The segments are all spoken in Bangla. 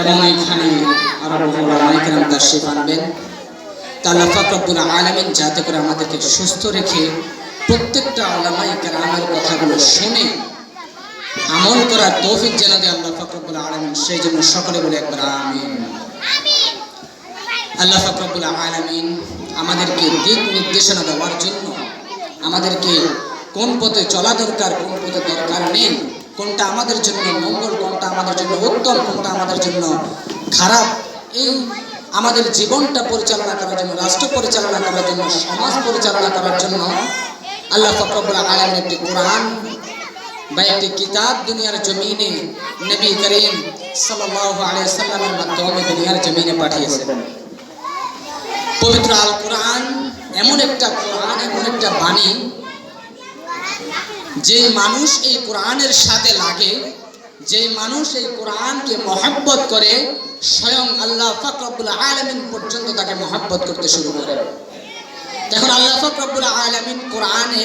এবং এখানে আরো ওলামায়ে কেরাম তাশরীফ আনবেন। আল্লাহ পাক রব্বুল আলামিন যাতে করে আমাদেরকে সুস্থ রেখে প্রত্যেকটা ওলামায়ে কেরামের কথাগুলো শুনে আমল করার তৌফিক যেন দেয় আল্লাহ পাক রব্বুল আলামিন, সেই জন্য সকলে বলে একবার আমিন। আল্লাহ পাক রব্বুল আলামিন আমাদেরকে দিক নির্দেশনা দেওয়ার জন্য, আমাদেরকে কোন পথে চলা দরকার, কোন পথে দরকার নেই, কোনটা আমাদের জন্য মঙ্গল, কোনটা আমাদের জন্য উত্তম, কোনটা আমাদের জন্য খারাপ, এই আমাদের জীবনটা পরিচালনা করার জন্য, রাষ্ট্র পরিচালনা করার জন্য, সমাজ পরিচালনা করার জন্য আল্লাহ পাক রব্বুল আলামিন একটি কোরআন বা একটি কিতাব দুনিয়ার জমিনে নবী করিম সাল্লাল্লাহু আলাইহি সাল্লামের মাধ্যমে দুনিয়ার জমিনে পাঠিয়েছেন। পবিত্র আল কোরআন এমন একটা কোরআন, এমন একটা বাণী, যে মানুষ এই কোরআনের সাথে লাগে, যে মানুষ এই কোরআনকে মহব্বত করে, স্বয়ং আল্লাহ পাক রব্বুল আলামিন পর্যন্ত তাকে মহব্বত করতে শুরু করে। এখন আল্লাহ পাক রব্বুল আলামিন কোরআনে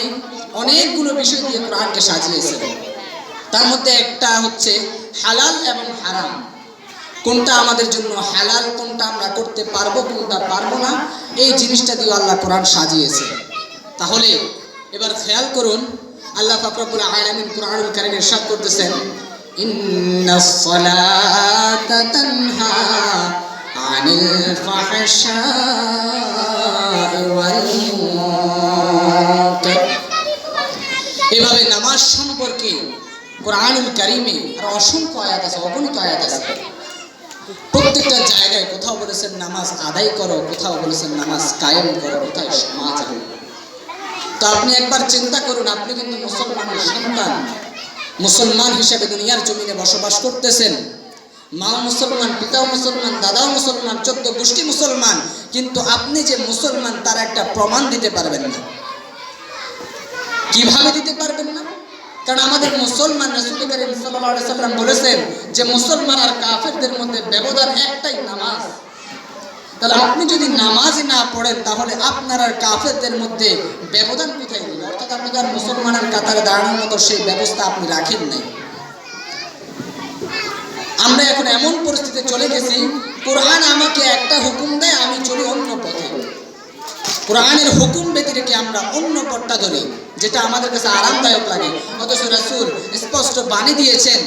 অনেকগুলো বিষয় দিয়ে কোরআনকে সাজিয়েছেন। তার মধ্যে একটা হচ্ছে হালাল এবং হারাম, কোনটা আমাদের জন্য হালাল, কোনটা আমরা করতে পারবো, কোনটা পারবো না, এই জিনিসটা দিয়ে আল্লাহ কোরআন সাজিয়েছে। তাহলে এবার খেয়াল করুন, আল্লাহ পাক রব্বুল আলামিন কোরআনুল কারীমে ইরশাদ করতেছেন, ইন্নাস সালাতা তানহা আনিল ফাহশাই ওয়াল মুনকার। এভাবে নামাজ সম্পর্কে কোরআনুল কারীমে আর অসংখ্য আয়াত আছে, অগণিত আয়াত আছে। প্রত্যেকটা জায়গায় কোথাও বলেছেন নামাজ আদায় করো, কোথাও বলেছেন নামাজ কায়েম করো, কোথায় সমাজ আনো। তো আপনি একবার চিন্তা করুন, আপনি কিন্তু মুসলমানের সন্তান, মুসলমান হিসেবে দুনিয়ার জমিনে বসবাস করতেছেন। মাও মুসলমান, পিতাও মুসলমান, দাদাও মুসলমান, 14 গোষ্ঠী মুসলমান, কিন্তু আপনি যে মুসলমান তার একটা প্রমাণ দিতে পারবেন না। কিভাবে দিতে পারবেন না? কারণ আমাদের মুসলমান, রাসূল করিম সাল্লাল্লাহু আলাইহি সাল্লাম বলেছেন যে মুসলমান আর কাফেরদের মধ্যে ব্যবধান একটাই, নামাজ। তাহলে আপনি যদি নামাজ না পড়েন, তাহলে আপনার আর কাফেরদের মধ্যে ব্যবধান কোথায় গেল? অর্থাৎ আপনি আর মুসলমানের কাতারে দাঁড়ানোর মতো সেই ব্যবস্থা আপনি রাখেন নাই। আমরা এখন এমন পরিস্থিতিতে চলে গেছি, কোরআন আমাকে একটা হুকুম দেয়, আমি চলি অন্য পথে। কোরআনের হুকুম ব্যতীত রেখে আমরা অন্য পথটা ধরি, যেটা আমাদের কাছে আরামদায়ক লাগে। অথচ রাসূল স্পষ্ট বাণী দিয়েছেন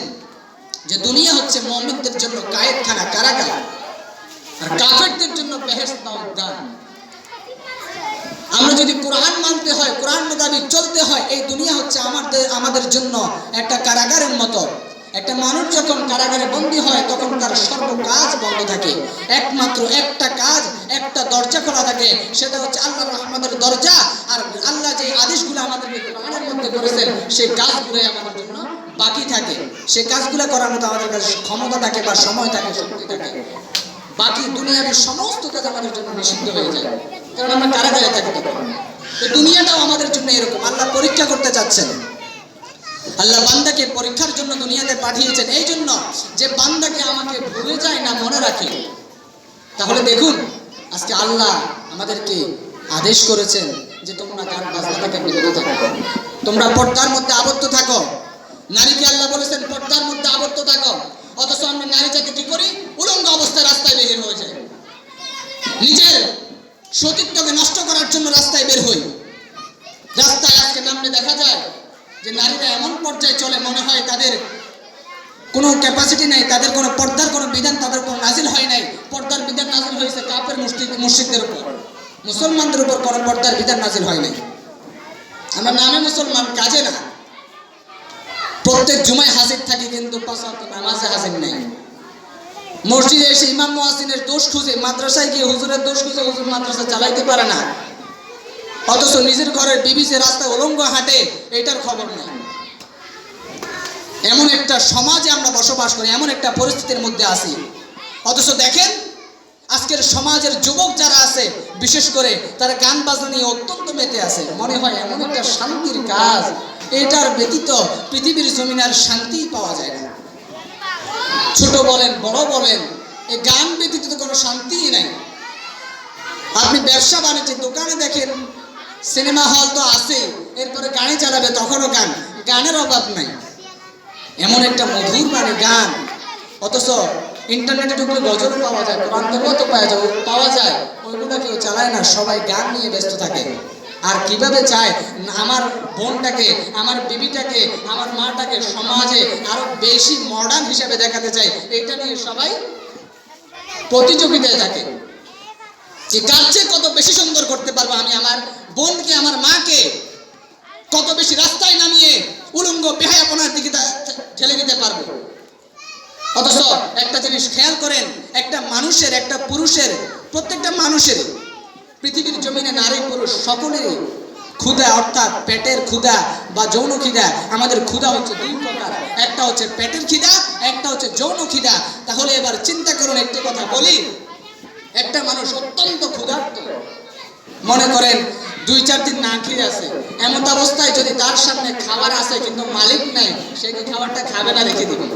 যে দুনিয়া হচ্ছে মুমিনদের জন্য কায়েদখানা, কারাগার, আর কাফেরদের জন্য বেহেশত বা উদ্যান। আমরা যদি কোরআন মানতে হয়, কোরআন মোতাবেক চলতে হয়, এই দুনিয়া হচ্ছে আমাদের জন্য একটা কারাগারের মতো। একটা মানুষ যখন কারাগারে বন্দী হয়, তখন তার সর্ব কাজ বন্ধ থাকে, একমাত্র একটা কাজ, একটা দরজা খোলা থাকে, সেটা হচ্ছে আল্লাহর রহমতের দরজা। আর আল্লাহ যে আদেশগুলো আমাদেরকে কোরআনের মধ্যে করেছেন, সেই কাজগুলো আমাদের জন্য বাকি থাকে। সেই কাজগুলো করার মতো আমাদের কাছে ক্ষমতা থাকে, বা সময় থাকে, শক্তি থাকে। বাকি দুনিয়ার সমস্ত কাজ আমাদের জন্য নিষিদ্ধ হয়ে যায়, কারণ আমরা কারাগারে থাকি। এই দুনিয়াটাও আমাদের জন্য এরকম। আল্লাহ পরীক্ষা করতে চাচ্ছেন। আল্লাহ বান্দাকে পরীক্ষার জন্য দুনিয়াতে পাঠিয়েছেন, এই জন্য যে বান্দাকে আমাকে ভুলে যায় না, মনে রাখে। তাহলে দেখুন, আজকে আল্লাহ আমাদেরকে আদেশ করেছেন যে তোমরা গান বাজনা থেকে বিরত থাকো, তোমরা পর্দার মধ্যে আবদ্ধ থাকো। নারীকে আল্লাহ বলেছেন পর্দার মধ্যে আবদ্ধ থাকো, অথচ আমরা নারী জাতি কি করি? উলঙ্গ অবস্থায় রাস্তায় বের হয়ে যায়, নিজের সতীত্বকে নষ্ট করার জন্য রাস্তায় বের হই। রাস্তায় আজকে নামলে দেখা যায় যে নারীরা এমন পর্যায়ে চলে, মনে হয় তাদের কোনো ক্যাপাসিটি নাই, তাদের কোনো পর্দার কোনো বিধান তাদের উপর নাজিল হয় নাই। পর্দার বিধান নাজিল হয়েছে কাফের মুশরিকদের উপর, মুসলমানদের উপর কোনো পর্দার বিধান নাজিল হয় নাই। আমরা নামে মুসলমান, কাজে না। প্রত্যেক জুমায় হাজির থাকি, কিন্তু 5 ওয়াক্ত নামাজে হাজির নেই। মসজিদে এসে ইমাম মুয়াজ্জিনের দোষ খুঁজে, মাদ্রাসায় গিয়ে হুজুরের দোষ খুঁজে, হুজুর মাদ্রাসা চালাইতে পারে না, অথচ নিজের ঘরের বিবি যে রাস্তায় উলঙ্গ হাঁটে, এটার খবর নেই। এমন একটা সমাজে আমরা বসবাস করি, এমন একটা পরিস্থিতির মধ্যে আছি। অথচ দেখেন আজকের সমাজের যুবক যারা আছে, বিশেষ করে তারা গান বাজনা নিয়ে অত্যন্ত মেতে আছে। মনে হয় এমন একটা শান্তির কাজ, এটার ব্যতীত পৃথিবীর জমিনে আর শান্তি পাওয়া যায় না। ছোট বলেন, বড় বলেন, এই গান ব্যতীত তো কোনো শান্তিই নাই। আপনি ব্যবসা বাণিজ্যের দোকানে দেখেন, সিনেমা হল তো আছে, এরপরে গাড়ি চালাবে, তখনও গানের অভাব নাই। এমন একটা মধুর মানে গান, অথচ ইন্টারনেটে ঢুকলে গজলও পাওয়া যায়, কোরআন তেলাওয়াতও পাওয়া যায়, ওইগুলো কেউ চালায় না, সবাই গান নিয়ে ব্যস্ত থাকে। আর কিভাবে চায় আমার বোনটাকে, আমার বিবিটাকে, আমার মাটাকে সমাজে আরো বেশি মডার্ন হিসেবে দেখাতে চায়, এটা নিয়ে সবাই প্রতিযোগিতায় থাকে যে কার চেয়ে কত বেশি সুন্দর করতে পারবো, আমি আমার বোনকে, আমার মাকে কত বেশি রাস্তায় নামিয়ে উলঙ্গ বেহায়াপনার দিকে ঠেলে দিতে পারবো। অথচ একটা জিনিস খেয়াল করেন, একটা মানুষের, একটা পুরুষের, প্রত্যেকটা মানুষের, পৃথিবীর জমিনে নারী পুরুষ সকলেরই ক্ষুধা, অর্থাৎ পেটের ক্ষুধা বা যৌন খিদা। আমাদের ক্ষুধা হচ্ছে দুই প্রকার, একটা হচ্ছে পেটের খিদা, একটা হচ্ছে যৌন খিদা। তাহলে এবার চিন্তা করুন, একটি কথা বলি, একটা মানুষ অত্যন্ত ক্ষুধার্ত, মনে করেন 2-4 দিন না খেয়ে আছে, এমন অবস্থায় যদি তার সামনে খাবার আছে কিন্তু মালিক নাই, সে কি খাবারটা খাবে না রেখে দিবে?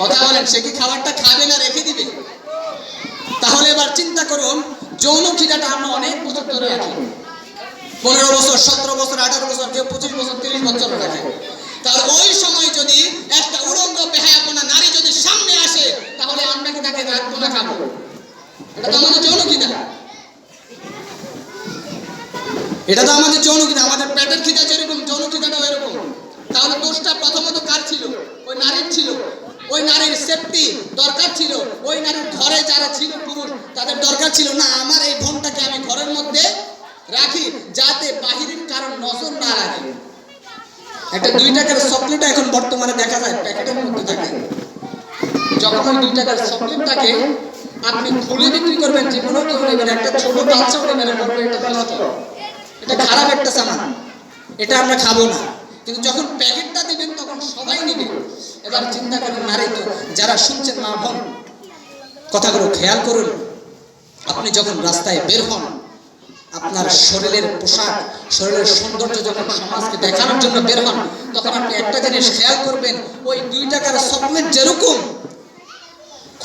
কথা বলেন, সে কি খাবারটা খাবে না রেখে দিবে? তাহলে এবার চিন্তা করুন, যৌন খিদাটা আমরা অনেক বছর ধরে রাখি, 15 বছর, 17 বছর, 18 বছর, কেউ 25 বছর, 30 বছর রাখে। তাহলে ওই সময় যদি একটা উলঙ্গ বেহায়াপনা নারী যদি সামনে আসে, তাহলে আমরা কি তাকে রাখবো না খাবো? এটা তো আমাদের যৌন খিদা, এটা তো আমাদের যৌন খিদা, আমাদের পেটের খিদা যেরকম যৌন খিদাটাও এরকম। তাহলে দোষটা প্রথমত কার ছিল? ওই নারীর ছিল। ওই নারীর সেফটি দরকার ছিল, ওই নারীর ঘরে যারা ছিল পুরুষ তাদের দরকার ছিল না আমার এই বোনটাকে আমি ঘরের মধ্যে রাখি যাতে বাহিরের কারণ নজর না লাগে। একটা 2 টাকার চকলেট এখন বর্তমানে দেখা যায় প্যাকেটের মধ্যে থাকে, যখন ওই 2 টাকার চকলেটটাকে আপনি খুলে বিক্রি করবেন, যে কোনো কেউ নেবেন, একটা ছোট বাচ্চাও নেবেন, বলবে এটা নষ্ট, এটা খারাপ একটা সামান, এটা আমরা খাবো না। কিন্তু যখন প্যাকেটটা দিবেন তখন সবাই নেবে। এবার চিন্তা করুন, নারী তো যারা শুনছেন মা বোন, কথাগুলো খেয়াল করুন, আপনি যখন রাস্তায় বের হন, আপনার শরীরের পোশাক, শরীরের সৌন্দর্য যখন সমাজকে দেখানোর জন্য বের হন, তখন আপনি একটা জিনিস খেয়াল করবেন, ওই 2 টাকার চকলেট যেরকম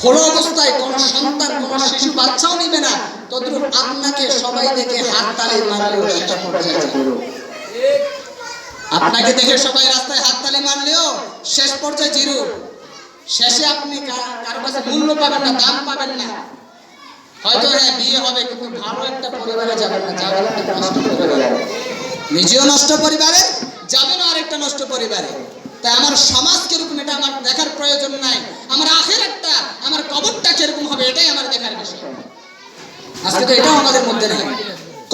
খোলা অবস্থায় কোনো সন্তান, কোনো শিশু বাচ্চাও নিবে না, তদ্রুপ আপনাকে সবাই দেখে হাত তালি মারলেও সেটা পর্যায়ে যাবে। আপনাকে দেখে সবাই রাস্তায় হাততালি মারলেও শেষ পর্যায়ে জিরো, শেষে আপনি কার কাছে মূল্য পাবেন না, দাম পাবেন না। হয়তো হ্যাঁ বিয়ে হবে, কিন্তু ভালো একটা পরিবারে যাবেন না, যাবেন একটা নষ্ট পরিবারে, নিজেও নষ্ট পরিবারে যাবেন, আর একটা নষ্ট পরিবারে। তাই আমার সমাজ কিরকম এটা আমার দেখার প্রয়োজন নাই, আমার আখিরাতটা, আমার কবরটা কিরকম হবে এটাই আমার দেখার বিষয়। আজকে তো এটাও আমাদের মধ্যে নেই।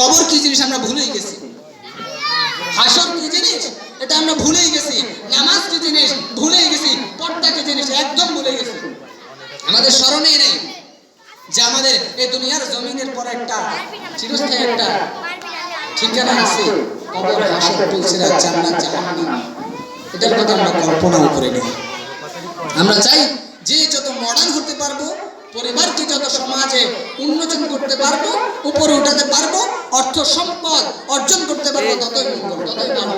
কবর কি জিনিস আমরা ভুলেই গেছি, হাসর কি জিনিস এটা আমরা ভুলেই গেছি, নামাজ কি জিনিস ভুলেই গেছি, পর্দা কি জিনিস একদম ভুলে গেছি। আমাদের স্মরণেই নেই যে আমাদের এই দুনিয়ার জমিনের পর একটা চিরস্থায়ী একটা ঠিকানা আছে, কবর, হাসর, পুলসিরাত, জান্নাত, জাহান্নাম। এটার কথা আমরা কল্পনাও করে নেই। আমরা চাই যে যত মডার্ন হতে পারবো, পরিবারকে যত সমাজে উন্নয়ন করতে পারবো, উপরে উঠাতে পারবো, অর্থ সম্পদ অর্জন করতে পারবো, ততই মঙ্গল, ততই ভালো।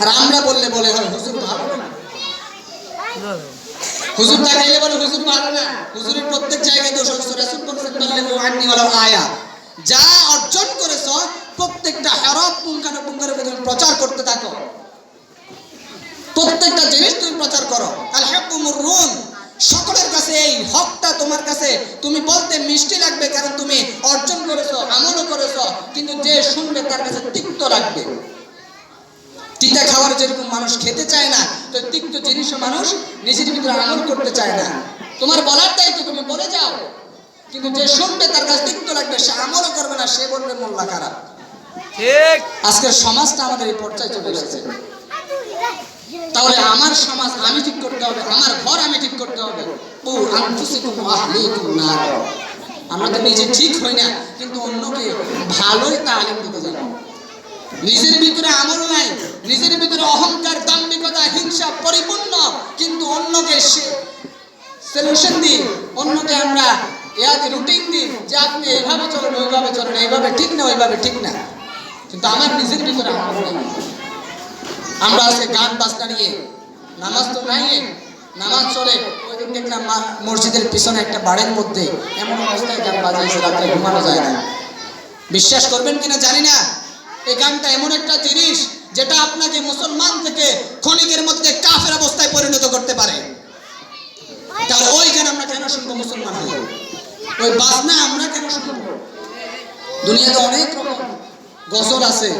আর আমরা বললে বলে হয় হুজুর ভালো না, হুজুর দেখাইলে বলে হুজুর ভালো না। হুজুরের প্রত্যেক জায়গায় দোষ হচ্ছে। রাসূল বলেছেন বাল্লিগু আন্নী ওয়ালাউ আয়া, যা অর্জন করেছো প্রত্যেকটা হরফ পুঙ্খানুপুঙ্খের ভিতরে প্রচার করতে থাকো, প্রত্যেকটা জিনিস তুমি প্রচার করো। আল হাক্কু মুররুন, সকলের কাছে এই হকটা তোমার কাছে তুমি বলতে মিষ্টি লাগবে, কারণ তুমি অর্জন করেছো, আমলও করেছো, কিন্তু যে শুনবে তার কাছে তিক্ত লাগবে। তিতা খাবার যেরকম মানুষ খেতে চায় না, তো তিক্ত জিনিসও মানুষ নিজের ভিতরে আমল করতে চায় না। তোমার বলার দায়িত্ব, তুমি বলে যাও, কিন্তু যে শুনবে তার কাছে তিক্ত লাগবে, সে আমলও করবে না, সে বলবে মোল্লা খারাপ। ঠিক আজকের সমাজটা আমাদের এই পর্যায়ে চলে এসেছে। তাহলে আমার সমাজ আমি ঠিক করতে হবে, আমার ঘর আমি ঠিক করতে হবে। ও আনফুসিকুম ওয়া আহলিকুম নার, আমরা তো নিজে ঠিক হই না, কিন্তু অন্যকে ভালোই তালিম দিতে জানি। নিজের ভিতরে আমল নাই, নিজের ভিতরে অহংকার, দাম্ভিকতা, হিংসা পরিপূর্ণ, কিন্তু অন্যকে সলিউশন দিই, অন্যকে আমরা রুটিন দিই যে আপনি এইভাবে চলেন, ওইভাবে চলেন, এইভাবে ঠিক না, ওইভাবে ঠিক না, কিন্তু আমার নিজের ভিতরে আমল নেই। আমরা আজকে গান বাজনা নিয়ে, নামাজ তো নাই, নামাজ চলে। ওই দিন দেখলাম মসজিদের পিছনে একটা বাড়ির মধ্যে এমন অবস্থায় গান বাজিয়েছে, রাত্রে ঘুমানো যায় না। বিশ্বাস করবেন কিনা জানি না, এই গানটা এমন একটা জিনিস যেটা আপনাকে মুসলমান থেকে ক্ষণিকের মধ্যে কাফের অবস্থায় পরিণত করতে পারে। তাহলে ওই গান আমরা কেন শুনবো মুসলমান হয়ে? ওই বাজনা আমরা কেন শুনবো? দুনিয়াতে অনেক রকম গজল আছে,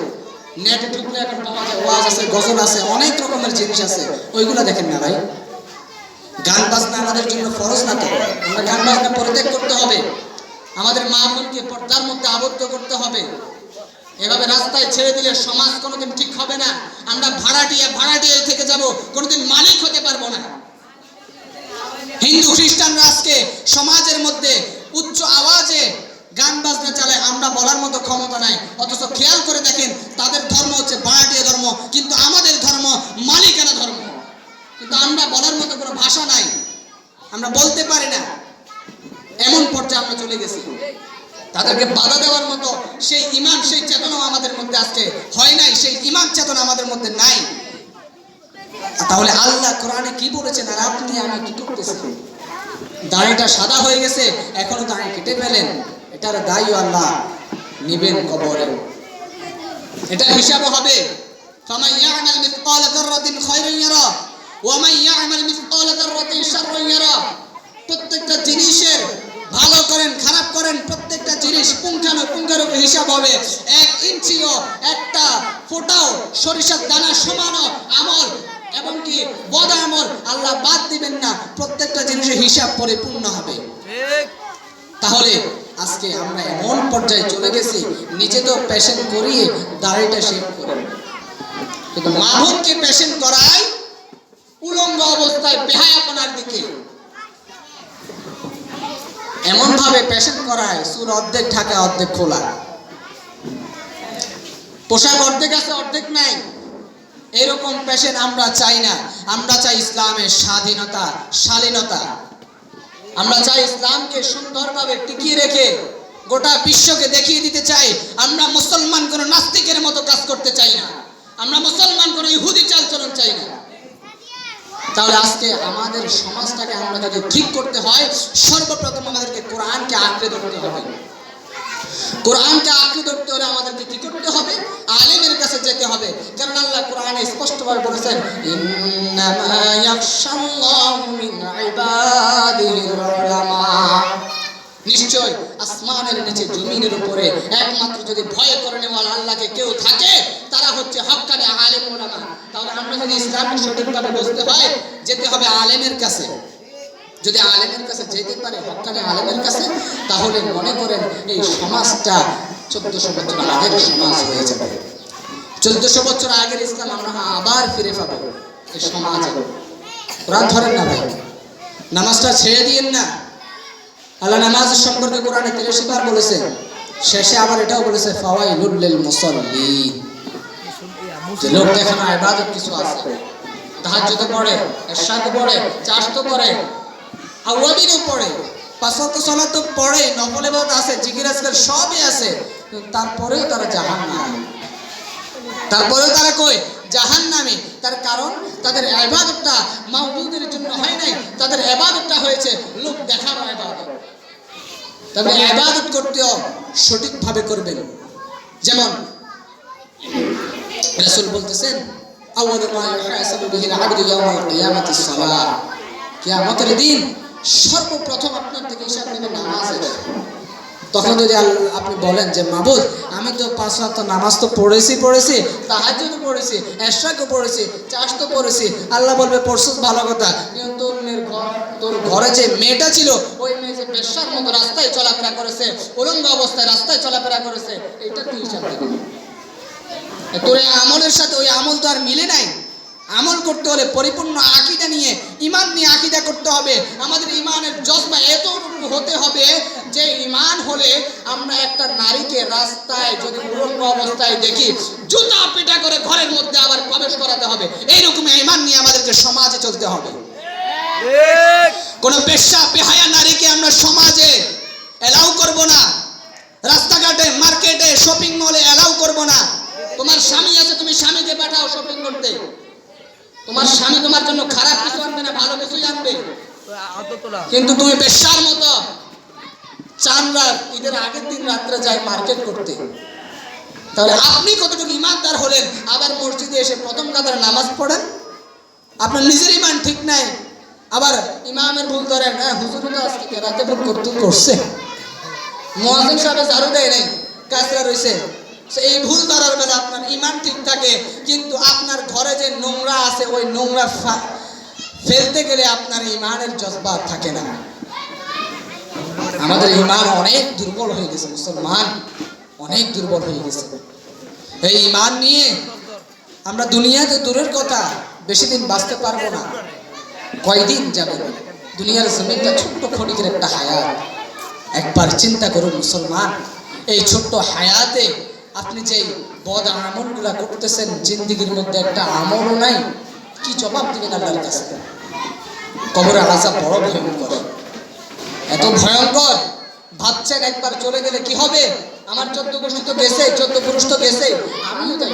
নেটে ঢুকলে এখন পাওয়া যায়, ওয়াজ আছে, গজল আছে, অনেক রকমের জিনিস আছে, ওইগুলা দেখেন না ভাই। গান বাজনা আমাদের জন্য ফরজ না তো? আমরা গান বাজনা পরিত্যাগ করতে হবে, আমাদের মা বোনকে পর্দার মধ্যে আবদ্ধ করতে হবে। এভাবে রাস্তায় ছেড়ে দিলে সমাজ কোনোদিন ঠিক হবে না। আমরা ভাড়াটিয়া থেকে যাব, কোনোদিন মালিক হতে পারবো না। হিন্দু খ্রিস্টানরা আজকে সমাজের মধ্যে উচ্চ আওয়াজে গান বাজনা চালায়, আমরা বলার মতো ক্ষমতা নাই। অথচ খেয়াল করে দেখেন, তাদের ধর্ম হচ্ছে ভাড়াটিয়া ধর্ম, কিন্তু আমাদের ধর্ম মালিকানা ধর্ম। কিন্তু আমরা বলার মতো কোনো ভাষা নাই, আমরা বলতে পারি না, এমন পর্যায়ে আমরা চলে গেছি। তাদেরকে বাধা দেওয়ার মতো সেই ঈমান, সেই চেতনা আমাদের মধ্যে আজকে হয় নাই, সেই ঈমান চেতনা আমাদের মধ্যে নাই। তাহলে আল্লাহ কোরআনে কি বলেছেন আর আপনি আমি কি করতেছি? দাড়িটা সাদা হয়ে গেছে, এখনো দাড়ি কেটে ফেলেন, এটার দায়ী আল্লাহ নিবেন কবরে, এটার হিসাব হবে। ফামান ইয়ামাল মিসকালা যাররাতিন খায়রান ইয়ারা ওয়া মান ইয়ামাল মিসকালা যাররাতিন শাররান ইয়ারা। প্রত্যেকটা জিনিসের ভালো করেন খারাপ করেন, প্রত্যেকটা জিনিস পুঙ্খানুপুঙ্খের হিসাব হবে। 1 ইঞ্চিও একটা ফোঁটাও সরিষার দানা সমানও আমল এবং কি বদ আমল আল্লাহ বাদ দিবেন না, প্রত্যেকটা জিনিসের হিসাব পরিপূর্ণ হবে। তাহলে আজকে আমরা এমন পর্যায়ে চলে গেছি, নিজে তো পেশেন্ট করিয়ে দাড়িটা শেভ করে, কিন্তু মা বোনকে পেশেন্ট করায় উলঙ্গ অবস্থায় বেহায়াপনার দিকে, এমন ভাবে পেশেন্ট করায় চুল অর্ধেক ঢাকা অর্ধেক খোলা, পোশাক অর্ধেক আছে অর্ধেক নাই। এরকম পেশেন্ট আমরা চাই না। আমরা চাই ইসলামের স্বাধীনতা, শালীনতা। আমরা চাই ইসলামকে সুন্দরভাবে টিকিয়ে রেখে গোটা বিশ্বকে দেখিয়ে দিতে চাই আমরা মুসলমান কোনো নাস্তিকের মতো কাজ করতে চাই না, আমরা মুসলমান কোনো ইহুদি চালচলন চাই না। তাহলে আজকে আমাদের সমাজটাকে আমরা যদি ঠিক করতে হয়, সর্বপ্রথম আমাদেরকে কোরআনকে আঁকড়ে ধরতে হবে। কোরআনকে আঁকড়ে ধরতে হলে আমাদেরকে কি করতে হবে? আলেমের কাছে যেতে হবে। কারণ আল্লাহ কোরআনে স্পষ্টভাবে বলেছেন, ইন্নামা ইয়াখশাল্লাহু মিন ইবাদিহিল উলামা। নিশ্চয় আসমানের নিচে জমিনের উপরে একমাত্র যদি ভয় করে নেওয়ার আল্লাহকে কেউ থাকে, তারা হচ্ছে হক্কানে আলেম উলামা। তাহলে আমরা যদি ইসলামকে সঠিকভাবে বুঝতে হয়, যেতে হবে আলেমের কাছে। যদি আলেমের কাছে যেতে পারে, হক্কানে আলেমের কাছে, তাহলে মনে করেন এই সমাজটা 1400 বছর আগের সমাজ হয়ে যাবে। 1400 বছর আগের ইসলাম আমরা আবার ফিরে পাবো এই সমাজে। কোরআন ধরেন না ভাই, নামাজটা ছেড়ে দিয়েন না। আল্লাহ নামাজের সম্পর্কে কোরআনে 83 বার বলেছে, শেষে আবার এটাও বলেছে ফাওয়াইলুল লিল মুসাল্লিন। যে লোক দেখানো ইবাদত কিছু আছে, তাহাজ্জুদ পড়ে, ইশরাক পড়ে, চাশত পড়ে, আওয়াবিনও পড়ে, 5 ওয়াক্ত সালাত তো পড়ে, নফল ইবাদত আছে, জিকির আজকার সবই আছে, তারপরেও তারা জাহান্নামী। তারপরেও তারা কই জাহান্নামী। তার কারণ তাদের ইবাদতটা মাবুদের জন্য হয় নাই, তাদের ইবাদতটা হয়েছে লোক দেখানো ইবাদত। তবে ইবাদত করতেও সঠিকভাবে করবেন। যেমন রাসূল বলতেছেন, আউয়ালু মা ইউহাসাবু বিহিল আবদু ইয়াওমাল কিয়ামাতিস সালাহ। কিয়ামতের দিন সর্বপ্রথম আপনার থেকে হিসাব নেবে নামাজের। তখন যদি আপনি বলেন যে মাবুদ, আমি তো 5 ওয়াক্ত নামাজ তো পড়েছি, তাহাজ্জুদ পড়েছি, ইশরাকও পড়েছি, চাশত পড়েছি, আল্লাহ বলবে পড়ছস ভালো কথা, কিন্তু তোর ঘরে যে মেয়েটা ছিল, ওই মেয়ে যে বেশ্যার মতো রাস্তায় চলাফেরা করেছে, উলঙ্গ অবস্থায় রাস্তায় চলাফেরা করেছে, এটা তুই হিসাব দিবি। তোর এই আমলের সাথে ওই আমল তো আর মিলে নাই। আমল করতে হলে পরিপূর্ণ আকীদা নিয়ে, ঈমান নিয়ে আকীদা করতে হবে। আমাদের ঈমানের জজবা এতটুকু হতে হবে যে ঈমান হলে আমরা একটা নারীকে রাস্তায় যদি উলঙ্গ অবস্থায় দেখি, জুতা পিটা করে ঘরের মধ্যে আবার প্রবেশ করাতে হবে। এইরকম ঈমান নিয়ে আমাদেরকে সমাজে চলতে হবে। কোন বেশ্যা বেহায়া নারীকে আমরা সমাজে এলাও করব না, রাস্তাঘাটে, মার্কেটে, শপিং মলে এলাও করব না। তোমার স্বামী আছে, তুমি স্বামীকে পাঠাও শপিং করতে। তোমার স্বামী তোমার জন্য খারাপ কিছু আনবে না, ভালো কিছুই আনবে। কিন্তু তুমি বেশ্যার মতো চার রাত, ঈদের আগের দিন রাত্রে যাই মার্কেট করতে। তাহলে আপনি কতটুকু ইমানদার হলেন? আবার মসজিদে এসে প্রথম কাতারে নামাজ পড়েন। আপনার নিজের ঈমান ঠিক নাই, আবার ইমামের ভুল ধরেন, হ্যাঁ হুজুরও তো আজকে কেরাতে ভুল করছে, মুয়াজ্জিন সাহেব ঝাড়ু দেয় নাই, কাজরা রইছে। এই ভুল ধরার বেলা আপনার ইমান ঠিক থাকে, কিন্তু আপনার ঘরে যে নোংরা আছে ওই নোংরা ফেলতে গেলে আপনার ইমানের জজবা থাকে না। আমাদের ইমান অনেক দুর্বল হয়ে গেছে, মুসলমান অনেক দুর্বল হয়ে গেছে। এই ইমান নিয়ে আমরা দুনিয়াতে দূরের কথা বেশি দিন বাঁচতে পারবো না। কয়দিন যাবে? দুনিয়ার জমিনটা ছোট্ট ক্ষণিকের একটা হায়াত। একবার চিন্তা করুন মুসলমান, এই ছোট্ট হায়াতে আপনি যে বদ আমলগুলা করতেছেন, জিন্দিগির মধ্যে একটা আমলও নাই, কি জবাব দিবেন আল্লাহর কাছে? কবরে আযাব বড় ভয়ঙ্কর, এত ভয়ঙ্কর। ভাবছেন একবার চলে গেলে কি হবে? আমার 14 গোষ্ঠী তো গেছে, 14 পুরুষ তো গেছে, আমিও যাই,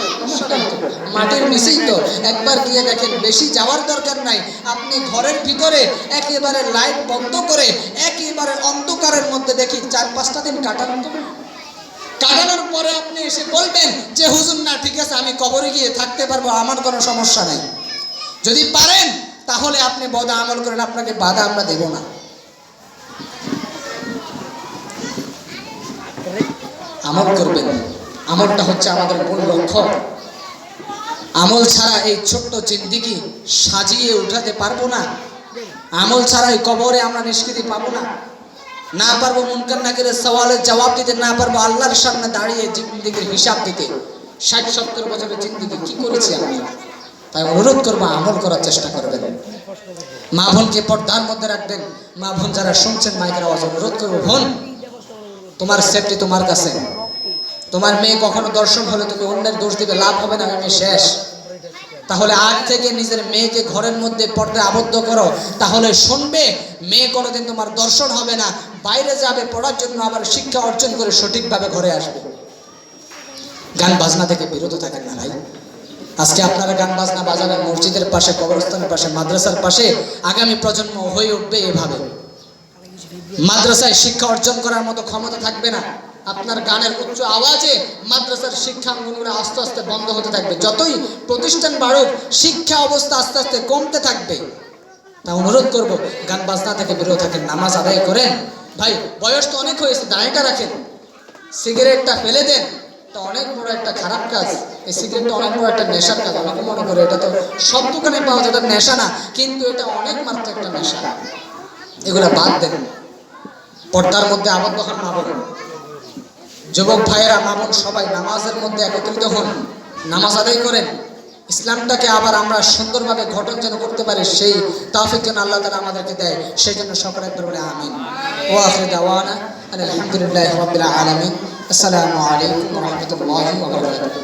মাটির নিচেই তো। একবার গিয়ে দেখেন, বেশি যাওয়ার দরকার নাই। আপনি ঘরের ভিতরে একেবারে লাইট বন্ধ করে একেবারে অন্ধকারের মধ্যে দেখি 4-5টা দিন কাটানোর পরে আপনি এসে বলবেন যে হুজুর না ঠিক আছে, আমি কবরে গিয়ে থাকতে পারবো, আমার কোনো সমস্যা নাই। যদি পারেন তাহলে আপনি বদা আমল করেন, আপনাকে বাধা আমরা দেব না। আমল করবেন, আমলটা হচ্ছে আমাদের মূল লক্ষ্য। আমল ছাড়া এই ছোট্ট জিন্দিগি সাজিয়ে উঠাতে পারবো না। আমল ছাড়া এই কবরে আমরা নিষ্কৃতি পাবো না, না পারবো মুনকার নাকিরের সওয়ালের জবাব দিতে, না পারবো আল্লাহর সামনে দাঁড়িয়ে জিন্দিগির হিসাব দিতে। 60-70 বছরের জিন্দিগি কি করেছি আমি? তাই অনুরোধ করবো, আমল করার চেষ্টা করবেন। মা বোনকে পর্দার মধ্যে রাখবেন। মা বোন যারা শুনছেন মাইকের আওয়াজ, অনুরোধ করবো, বোন তোমার সেফটি তোমার কাছে। তোমার মেয়ে কখনো দর্শন হলে তুমি অন্যের দোষ দিবে, লাভ হবে না, মেয়ে শেষ। তাহলে আজ থেকে নিজের মেয়েকে ঘরের মধ্যে পর্দায় আবদ্ধ করো, তাহলে শুনবে মেয়ে কোনোদিন তোমার দর্শন হবে না। বাইরে যাবে পড়ার জন্য, আবার শিক্ষা অর্জন করে সঠিকভাবে ঘরে আসবে। গান বাজনা থেকে বিরত থাকেন না ভাই। আজকে আপনারা গান বাজনা বাজাবেন মসজিদের পাশে, কবরস্থানের পাশে, মাদ্রাসার পাশে, আগামী প্রজন্ম হয়ে উঠবে এভাবে। মাদ্রাসায় শিক্ষা অর্জন করার মতো ক্ষমতা থাকবে না। আপনার গানের উচ্চ আওয়াজে মাদ্রাসার শিক্ষাঙ্গনগুলো আস্তে আস্তে বন্ধ হতে থাকবে। যতই প্রতিষ্ঠান বাড়ুক, শিক্ষা অবস্থা আস্তে আস্তে কমতে থাকবে। তা অনুরোধ করব, গান বাজনা থেকে বিরত থাকেন, নামাজ আদায় করেন। ভাই বয়স তো অনেক হয়েছে, দাঁড়িটা রাখেন, সিগারেটটা ফেলে দেন। তো অনেক বড় একটা খারাপ কাজ, এই সিগারেটটা অনেক বড় একটা নেশার কাজ। অনেকে মনে করে এটা তো সব দোকানে পাওয়া যায়, এটা নেশা না, কিন্তু এটা অনেক মাত্রায় একটা নেশা। এগুলা বাদ দেন, পর্দার মধ্যে আবদ্ধ হন। মা বোন, যুবক ভাইয়েরা, মা বোন সবাই নামাজের মধ্যে একত্রিত হন, নামাজ আদায় করেন। ইসলামটাকে আবার আমরা সুন্দরভাবে গঠন যেন করতে পারি, সেই তৌফিক যেন আল্লাহ তাআলা আমাদেরকে দেয়। সেই জন্য সকলে একবার বলে আমিন। ওয়া আখিরু দাওয়ানা আলহামদুলিল্লাহি রাব্বিল আলামিন। আসসালামু আলাইকুম ওয়া রাহমাতুল্লাহি ওয়া বারাকাতুহু।